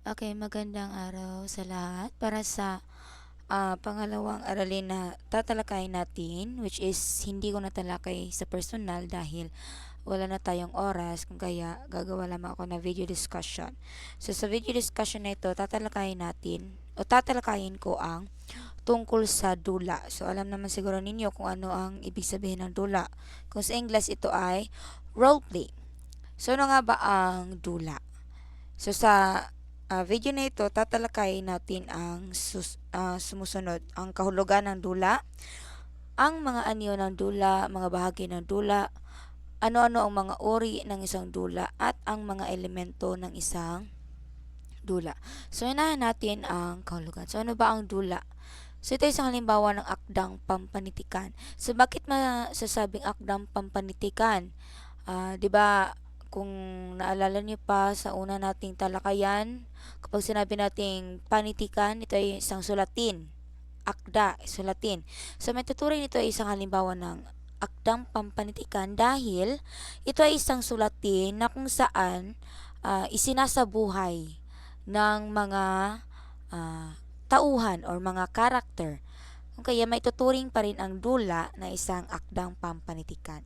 Okay, magandang araw sa lahat. Para sa pangalawang aralin na tatalakayin natin, which is hindi ko natalakay sa personal dahil wala na tayong oras, kung kaya gagawa lamang ako ng video discussion. So sa video discussion na ito, tatalakayin ko ang tungkol sa dula. So alam naman siguro ninyo kung ano ang ibig sabihin ng dula. Kung sa English ito ay role play. So ano nga ba ang dula? So sa video na ito, tatalakayin natin ang sumusunod. Ang kahulugan ng dula, ang mga anyo ng dula, mga bahagi ng dula, ano-ano ang mga uri ng isang dula, at ang mga elemento ng isang dula. So, unahin natin ang kahulugan. So, ano ba ang dula? So, ito ay isang halimbawa ng akdang pampanitikan. So, bakit masasabing akdang pampanitikan? 'Di ba, kung naalala niyo pa sa una nating talakayan, kapag sinabi nating panitikan, ito ay isang sulatin. Akda, sulatin. So, may tuturing nito ay isang halimbawa ng akdang pampanitikan dahil ito ay isang sulatin na kung saan isinasabuhay ng mga ah, tauhan or mga karakter. Kung kaya may tuturing pa rin ang dula na isang akdang pampanitikan.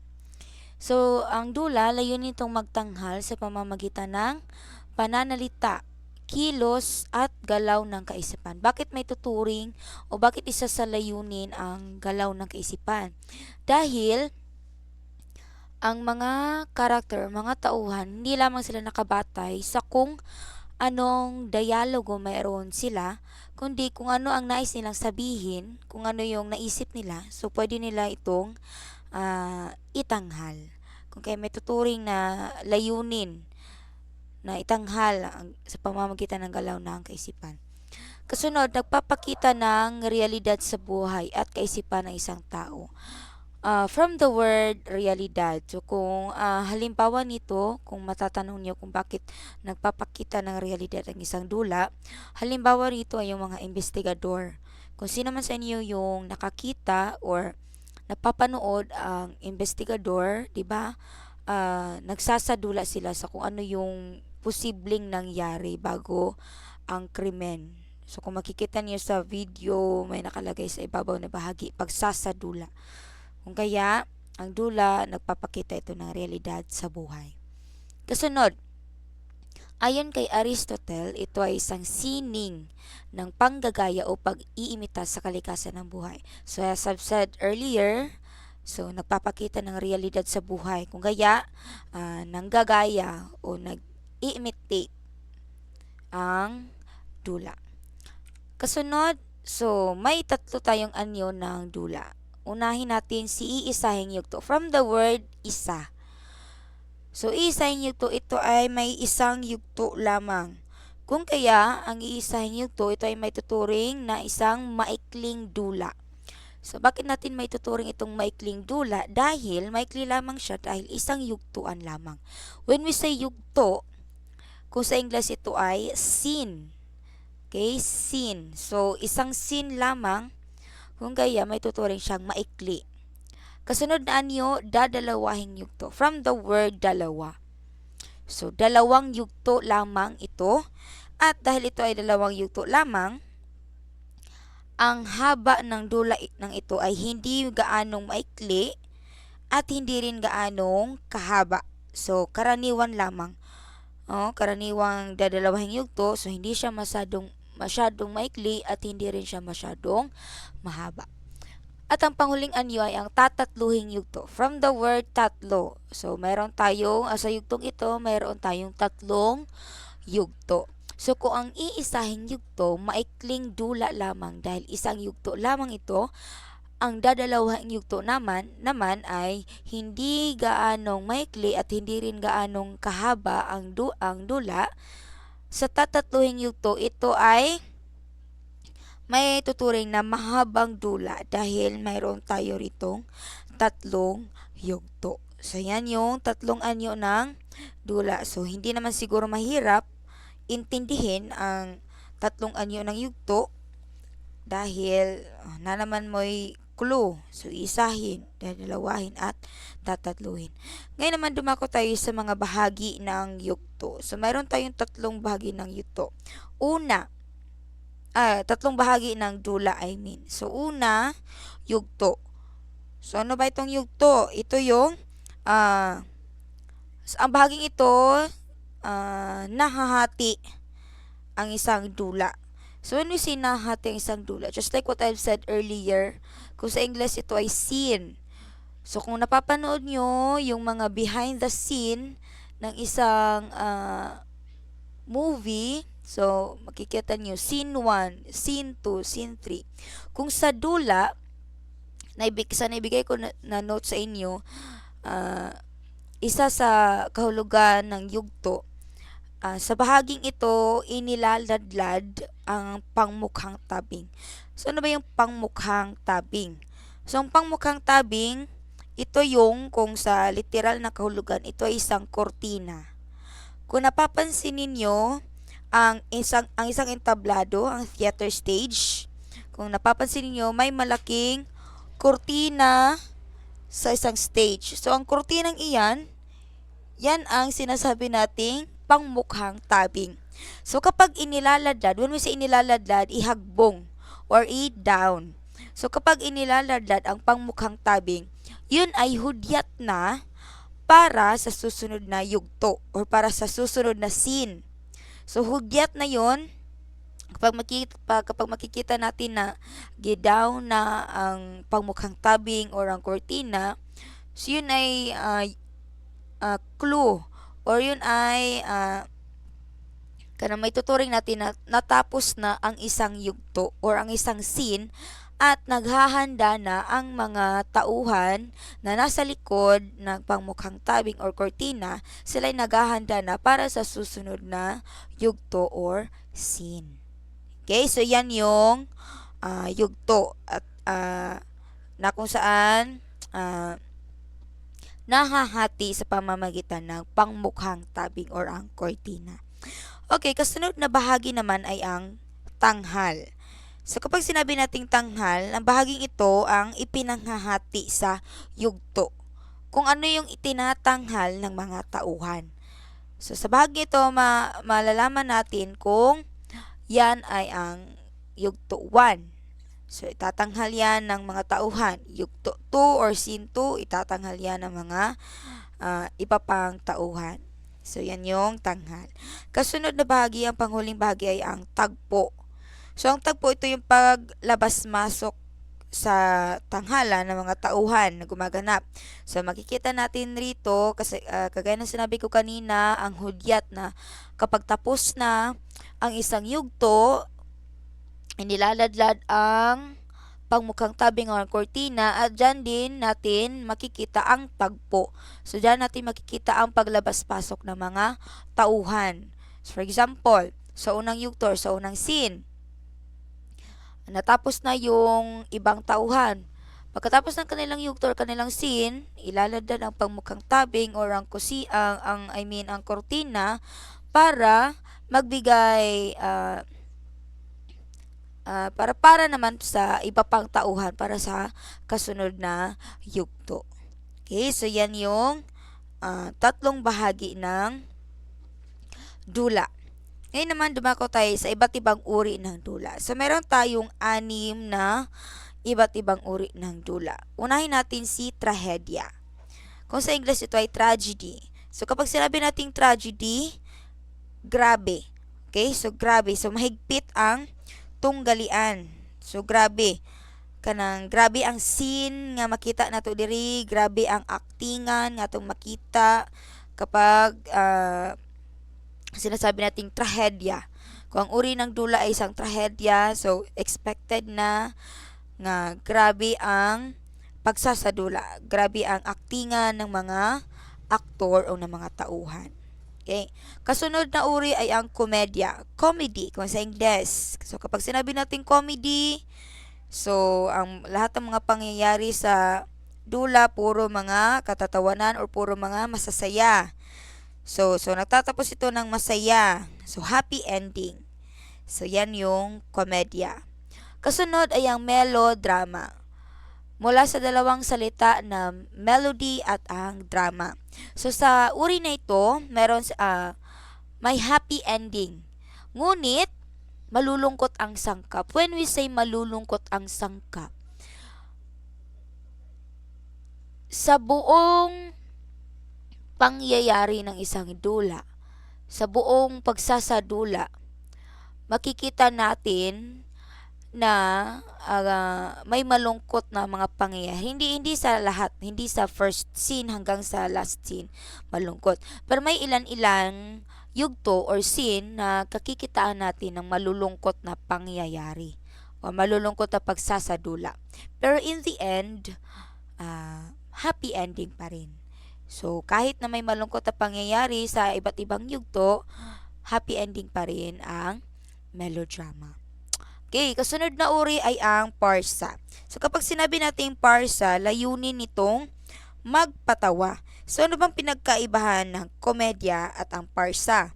So, ang dula, layunin nitong magtanghal sa pamamagitan ng pananalita, kilos at galaw ng kaisipan. Bakit may tuturing o bakit isa sa layunin ang galaw ng kaisipan? Dahil ang mga karakter, mga tauhan, hindi lamang sila nakabatay sa kung anong dialogo mayroon sila, kundi kung ano ang nais nilang sabihin, kung ano yung naisip nila. So, pwede nila itong itanghal. Kung kaya may tuturing na layunin na itanghal sa pamamagitan ng galaw ng kaisipan. Kasunod, nagpapakita ng realidad sa buhay at kaisipan ng isang tao. From the word realidad. So kung halimbawa nito, kung matatanong niyo kung bakit nagpapakita ng realidad ang isang dula, halimbawa nito ay yung mga investigador. Kung sino man sa inyo yung nakakita or napapanood ang investigador, 'di ba? Nagsasadula sila sa kung ano yung posibleng nangyari bago ang krimen. So kung makikita niyo sa video, may nakalagay sa ibabaw na bahagi, pagsasadula. Kung kaya, ang dula, nagpapakita ito ng realidad sa buhay. Kasunod, ayon kay Aristotle, ito ay isang sining ng panggagaya o pag-iimita sa kalikasan ng buhay. So as I've said earlier, so nagpapakita ng realidad sa buhay. Kung kaya, nanggagaya o nag-imitate ang dula. Kasunod, so may tatlo tayong anyo ng dula. Unahin natin si iisahing yugto. From the word isa. So, iisahing yugto, ito ay may isang yugto lamang. Kung kaya, ang iisahing yugto, ito ay may tuturing na isang maikling dula. So, bakit natin may tuturing itong maikling dula? Dahil maikli lamang siya dahil isang yugtuan lamang. When we say yugto, kung sa English ito ay scene. Okay, scene. So, isang scene lamang, kung kaya may tuturing siyang maikli. Kasunod na anyo, dadalawahing yugto. From the word dalawa. So, dalawang yugto lamang ito. At dahil ito ay dalawang yugto lamang, ang haba ng dula ng ito ay hindi gaanong maikli at hindi rin gaanong kahaba. So, karaniwan lamang. Karaniwang dadalawahing yugto. So, hindi siya masyadong maikli at hindi rin siya masyadong mahaba. At ang panghuling anyo ay ang tatatluhing yugto. From the word tatlo. So, mayroon tayong, sa yugtong ito, mayroon tayong tatlong yugto. So, kung ang iisahing yugto, maikling dula lamang dahil isang yugto lamang ito, ang dadalawang yugto naman ay hindi gaanong maikli at hindi rin gaanong kahaba ang dula. Sa tatatluhing yugto, ito ay may tuturing na mahabang dula dahil mayroon tayo ritong tatlong yugto. So, yan yung tatlong anyo ng dula. So, hindi naman siguro mahirap intindihin ang tatlong anyo ng yugto dahil na naman mo'y clue. So, isahin, dadalawahin, at tatatluhin. Ngayon naman dumako tayo sa mga bahagi ng yugto. So, mayroon tayong tatlong bahagi ng yugto. Tatlong bahagi ng dula, I mean. So, una, yugto. So, ano ba itong yugto? Ito yung, ang bahaging ito, nahahati ang isang dula. So, when we say nahahati ang isang dula, just like what I've said earlier, kung sa English ito ay scene. So, kung napapanood nyo yung mga behind the scene ng isang movie, so, makikita nyo, scene 1, scene 2, scene 3. Kung sa dula, naibigay ko na note sa inyo, isa sa kahulugan ng yugto, sa bahaging ito, inilaladlad ang pangmukhang tabing. So, ano ba yung pangmukhang tabing? So, ang pangmukhang tabing, ito yung, kung sa literal na kahulugan, ito ay isang kortina. Kung napapansin ninyo, ang isang entablado, ang theater stage, kung napapansin ninyo, may malaking kortina sa isang stage. So, ang kortinang iyan, yan ang sinasabi nating pangmukhang tabing. So, kapag inilaladlad, when we say inilaladlad, ihagbong or i-down. So, kapag inilaladlad ang pangmukhang tabing, yun ay hudyat na para sa susunod na yugto or para sa susunod na scene. So, hudyat na yun, kapag makikita natin na gidown na ang pangmukhang tabing or ang kortina, so yun ay clue or yun ay may tuturing natin na natapos na ang isang yugto or ang isang scene at naghahanda na ang mga tauhan na nasa likod ng pangmukhang tabing or kortina, sila ay naghahanda na para sa susunod na yugto or scene. Okay, so yan yung yugto at na kung saan nahahati sa pamamagitan ng pangmukhang tabing or ang kortina. Okay, kasunod na bahagi naman ay ang tanghal. So, kapag sinabi nating tanghal, ang bahaging ito ang ipinanghahati sa yugto. Kung ano yung itinatanghal ng mga tauhan. So, sa bahagi ito, malalaman natin kung yan ay ang yugto 1. So, itatanghal yan ng mga tauhan. Yugto 2 or scene 2, itatanghal yan ng mga iba pang tauhan. So, yan yung tanghal. Kasunod na bahagi, ang panghuling bahagi ay ang tagpo. So, ang tagpo, ito yung paglabas-masok sa tanghalan ng mga tauhan na gumaganap. So, makikita natin rito, kasi kagaya ng sinabi ko kanina, ang hudyat na kapag tapos na ang isang yugto, inilaladlad ang pangmukhang tabing o kortina at dyan din natin makikita ang tagpo. So, dyan natin makikita ang paglabas-pasok ng mga tauhan. So, for example, sa unang yugto or sa unang scene, natapos na yung ibang tauhan. Pagkatapos ng kanilang yugto or kanilang scene, ilaladlad ang pangmukhang tabing or ang kortina para magbigay para naman sa iba pang tauhan para sa kasunod na yugto. Okay, so yan yung tatlong bahagi ng dula. Ngayon naman dumako tayo sa iba't ibang uri ng dula. So meron tayong 6 na iba't ibang uri ng dula. Unahin natin si trahedya. Kung sa English ito ay tragedy. So kapag sinabi nating tragedy, grabe. Okay, so grabe. So mahigpit ang tunggalian. So grabe. Grabe ang scene nga makita nato diri, grabe ang aktingan nga atong makita kapag sinasabi nating trahedya. Kung ang uri ng dula ay isang trahedya, so expected na nga grabe ang pagsasadula, grabe ang aktingan ng mga aktor o ng mga tauhan. Okay. Kasunod na uri ay ang komedya. Comedy, kung sa Ingles. So, kapag sinabi natin comedy, so, ang lahat ng mga pangyayari sa dula, puro mga katatawanan or puro mga masasaya. So, nagtatapos ito ng masaya. So, happy ending. So, yan yung komedya. Kasunod ay ang melodrama. mula sa dalawang salita na melody at ang drama. So sa uri na ito, may happy ending. Ngunit malulungkot ang sangkap. When we say malulungkot ang sangkap, sa buong pangyayari ng isang dula, sa buong pagsasadula, makikita natin na may malungkot na mga pangyayari. Hindi sa lahat, hindi sa first scene hanggang sa last scene malungkot. Pero may ilan-ilan yugto or scene na kakikitaan natin ng malulungkot na pangyayari o malulungkot na pagsasadula. Pero in the end, happy ending pa rin. So, kahit na may malungkot na pangyayari sa iba't ibang yugto, happy ending pa rin ang melodrama. Okay, kasunod na uri ay ang parsa. So, kapag sinabi natin parsa, layunin nitong magpatawa. So, ano bang pinagkaibahan ng komedya at ang parsa?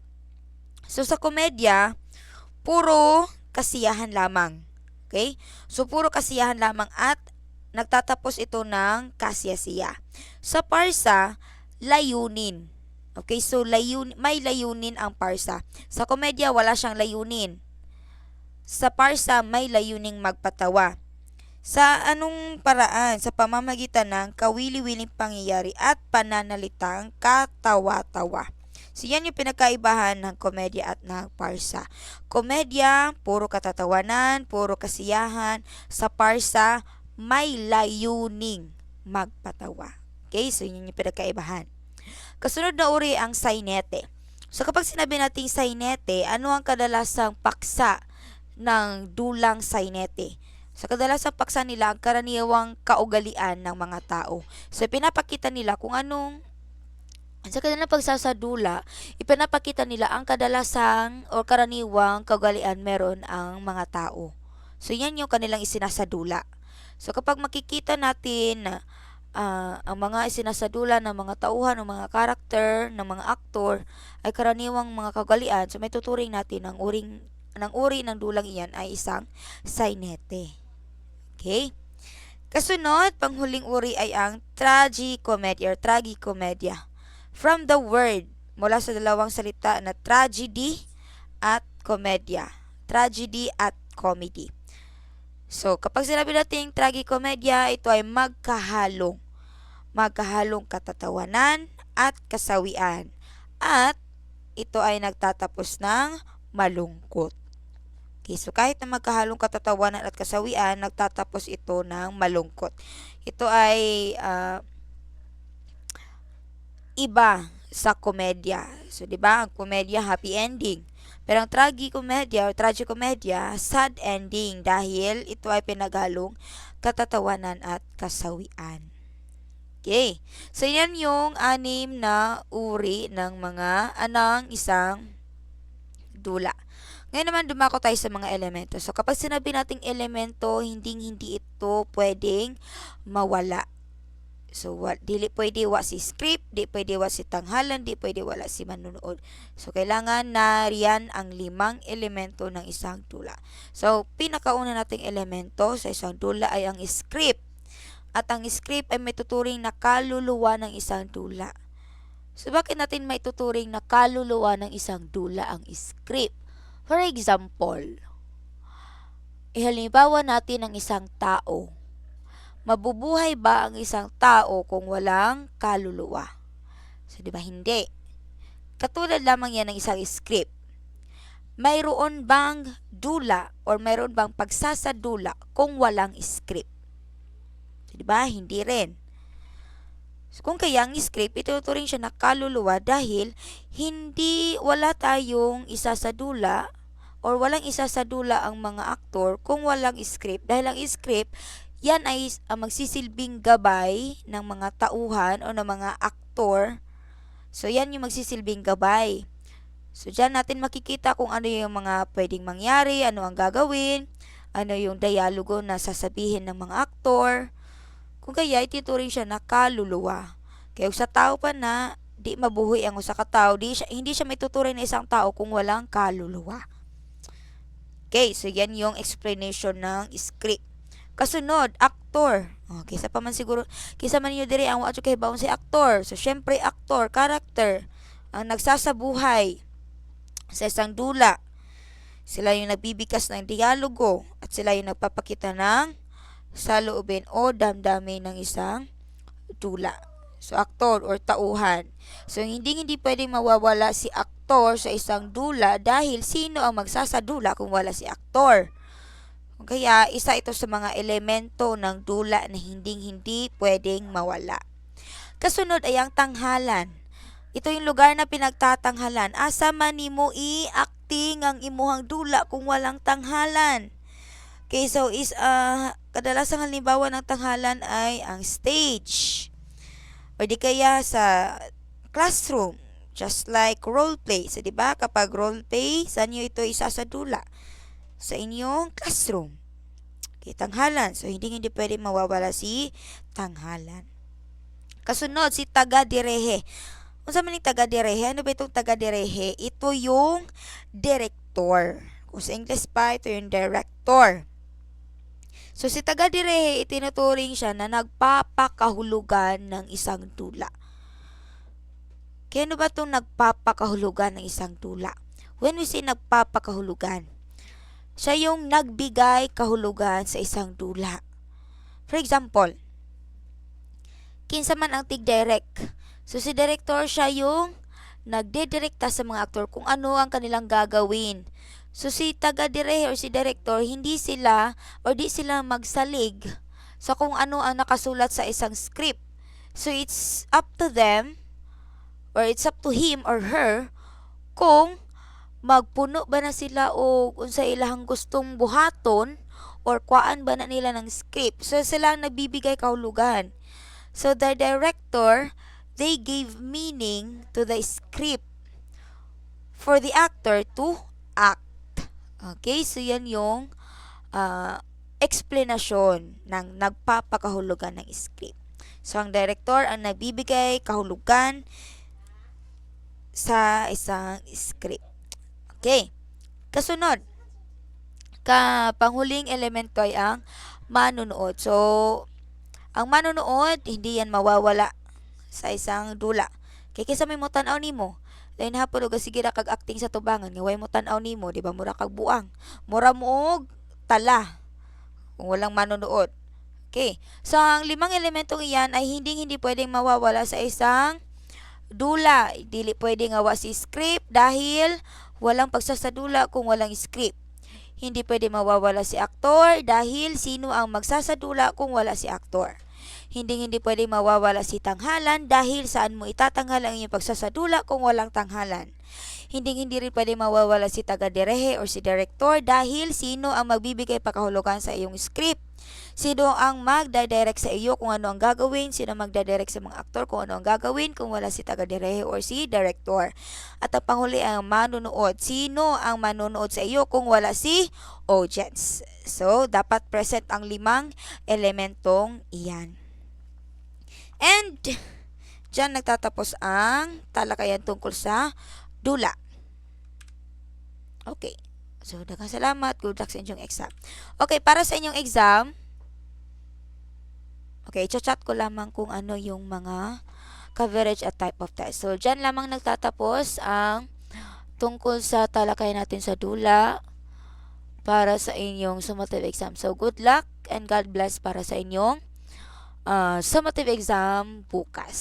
So, sa komedya, puro kasiyahan lamang. Okay? So, puro kasiyahan lamang at nagtatapos ito ng kasiyasiya. Sa parsa, layunin. Okay, so may layunin ang parsa. Sa komedya, wala siyang layunin. Sa parsa, may layuning magpatawa. Sa anong paraan? Sa pamamagitan ng kawili-wiling pangyayari at pananalitang katawa-tawa. So, yan yung pinagkaibahan ng komedya at ng parsa. Komedya, puro katatawanan, puro kasiyahan. Sa parsa, may layuning magpatawa. Okay, so yun yung pinagkaibahan. Kasunod na uri ang sainete. So, kapag sinabi nating sainete, ano ang kadalasang paksa ng dulang sainete? Sa kadalasang paksa nila ang karaniwang kaugalian ng mga tao. So, pinapakita nila kung anong sa kanilang pagsasadula, ipinapakita nila ang kadalasang o karaniwang kaugalian meron ang mga tao. So, yan yung kanilang isinasadula. So, kapag makikita natin ang mga isinasadula ng mga tauhan, ng mga karakter, ng mga aktor, ay karaniwang mga kaugalian, so may tuturing natin ng uri ng dulang iyan ay isang sainete. Okay? Kasunod, panghuling uri ay ang tragikomedya or tragikomedya. From the word, mula sa dalawang salita na tragedy at komedya. Tragedy at comedy. So, kapag sinabi natin tragikomedya, ito ay magkahalong katatawanan at kasawian. At ito ay nagtatapos ng malungkot. Okay, so kahit na magkahalong katatawanan at kasawian, nagtatapos ito ng malungkot. Ito ay iba sa komedya. So, di ba, ang komedya happy ending. Pero ang tragikomedya o tragikomedya, sad ending dahil ito ay pinaghalong katatawanan at kasawian. Okay. So, yan yung 6 na uri ng mga anang isang dula. Ngayon naman, dumako tayo sa mga elemento. So, kapag sinabi nating elemento, hindi ito pwedeng mawala. So, dili pwede wa si script, di pwede wa si tanghalan, di pwede wala si manunood. So, kailangan na riyan ang 5 elemento ng isang dula. So, pinakauna nating elemento sa isang dula ay ang script. At ang script ay may tuturing na kaluluwa ng isang dula. So, bakit natin may tuturing na kaluluwa ng isang dula ang script? For example, ihalimbawa natin ang isang tao. Mabubuhay ba ang isang tao kung walang kaluluwa? So, di ba hindi? Katulad lamang yan ng isang script. Mayroon bang dula or mayroon bang pagsasadula kung walang script? So, di ba? Hindi rin. So, kung kaya ang script, ituturing siya na kaluluwa dahil wala tayong isasadula or walang isasadula ang mga aktor kung walang script. Dahil ang script, yan ay magsisilbing gabay ng mga tauhan o ng mga aktor. So, yan yung magsisilbing gabay. So, dyan natin makikita kung ano yung mga pwedeng mangyari, ano ang gagawin, ano yung dialogo na sasabihin ng mga aktor. Kung kaya, ituturing siya na kaluluwa. Kaya sa tao pa na di mabuhay ang usa ka tao, hindi siya may tuturing na isang tao kung walang kaluluwa. Okay, so yan yung explanation ng script. Kasunod, aktor. Kisa pa man siguro, kisa man niyo diri ang wacho kay baon si aktor. So syempre aktor, character ang nagsasabuhay sa isang dula. Sila yung nagbibigkas ng dialogo at sila yung nagpapakita ng saloobin o damdamin ng isang dula. So, aktor or tauhan. So, hindi pwedeng mawawala si aktor sa isang dula dahil sino ang magsasadula kung wala si aktor. Kaya, isa ito sa mga elemento ng dula na hindi pwedeng mawala. Kasunod ay ang tanghalan. Ito yung lugar na pinagtatanghalan. Asa man nimo i-acting ang imuhang dula kung walang tanghalan. Okay, so kadalasang halimbawa ng tanghalan ay ang stage. O di kaya sa classroom. Just like role play. So, di ba kapag role play, saan nyo ito isasadula? Sa inyong classroom. Okay, tanghalan. So, hindi pwede mawawala si tanghalan. Kasunod, si taga-direhe. Unsa man ni taga-direhe? Ano ba itong taga-direhe? Ito yung director. Kung sa English pa, ito yung director. So, si taga-direhe, itinuturing siya na nagpapakahulugan ng isang dula. Kaya ano ba itong nagpapakahulugan ng isang dula? When we say nagpapakahulugan, siya yung nagbigay kahulugan sa isang dula. For example, kinsa man ang tig-direct. So, si director siya yung nagdidirekta sa mga aktor kung ano ang kanilang gagawin. So, si taga-direhe or si director, hindi sila or di sila magsalig sa kung ano ang nakasulat sa isang script. So, it's up to them or it's up to him or her kung magpuno ba na sila o unsa ilahang gustong buhaton or kuan ba na nila ng script. So, sila ang nagbibigay kahulugan. So, the director, they gave meaning to the script for the actor to act. Okay, so yan yung explanation ng nagpapakahulugan ng script. So, ang director ang nagbibigay kahulugan sa isang script. Okay, kasunod, panghuling elemento ay ang manunood. So, ang manunood, hindi yan mawawala sa isang dula. Kaya kaysa may mo tanaw nimo, lain hapon og sige ra kag acting sa tubangan nga way mo tan-aw nimo, di ba mura kag buang. Mura mo og tala kung walang manonood. Okay. So ang limang elementong iyan ay hindi pwedeng mawawala sa isang dula. Dili pwedeng awa si script dahil walang pagsasadula kung walang script. Hindi pwede mawawala si aktor dahil sino ang magsasadula kung wala si aktor. Hindi pwede mawawala si tanghalan dahil saan mo itatanggal ang iyong pagsasadula kung walang tanghalan. Hindi rin pwede mawawala si taga-direhe or si director dahil sino ang magbibigay pakahulugan sa iyong script. Sino ang magdadirect sa iyo kung ano ang gagawin, sino ang magdadirect sa mga aktor kung ano ang gagawin kung wala si taga-direhe or si director. At ang panghuli ang manunood. Sino ang manunood sa iyo kung wala si audience. So, dapat present ang limang elementong iyan. And, dyan nagtatapos ang talakayan tungkol sa dula. Okay. So, daghang salamat. Good luck sa inyong exam. Okay, para sa inyong exam, okay, chat ko lamang kung ano yung mga coverage at type of test. So, dyan lamang nagtatapos ang tungkol sa talakayan natin sa dula para sa inyong summative exam. So, good luck and God bless para sa inyong summative exam bukas.